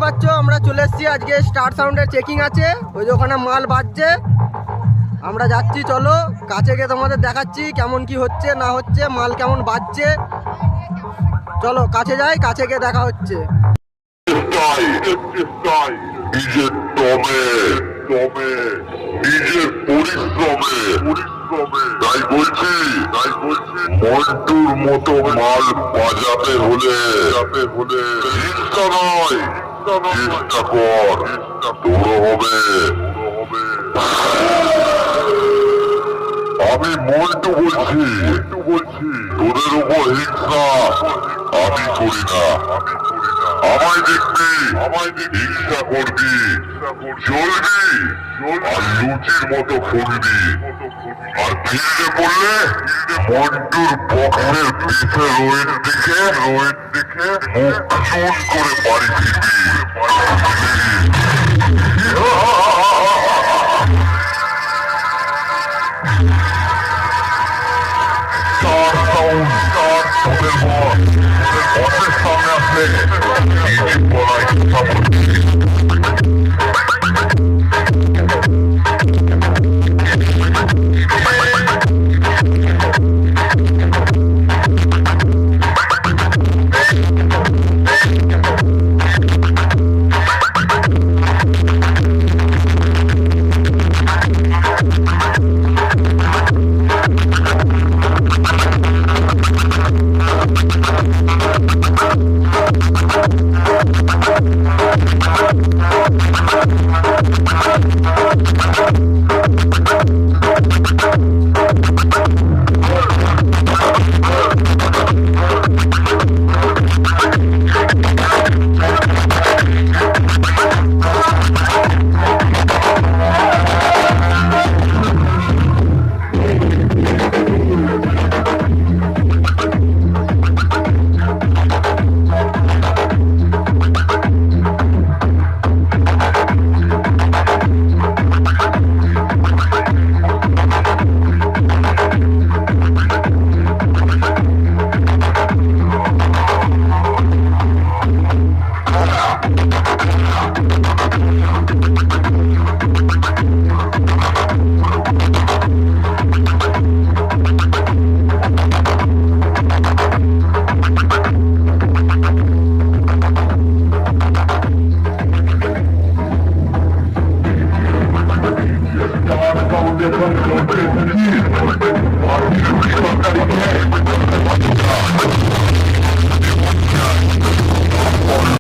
পাচ্ছ আমরা চলে এসেছি। আজকে স্টার সাউন্ডের চেকিং আছে, ওই যে ওখানে মাল বাজছে, আমরা যাচ্ছি। চলো কাছে গিয়ে তোমাদের দেখাচ্ছি কেমন কি হচ্ছে না হচ্ছে, মাল কেমন বাজছে। চলো কাছে যাই, কাছে গিয়ে দেখা হচ্ছে। নিজের নিজের পরিশ্রমে তাই বলছি মন্টুর মতো মাল বাজাতে হলে চিন্তা নয়, চেষ্টা কর, তোর হবে। আমি মন্টু বলছি, তোদের উপর হিংসা আমি করি না। আমায় দেখবি, হিংসা করবি, চলবি আর লুচির মতো ফুলবি। আর ফিরতে পড়লে মন্টুর বক্সের পিঠে রোয়ের দিকে মুখ চুন করে বাড়ি ফিরবি। তোদের বসের সামনে আসলে কিছু বলার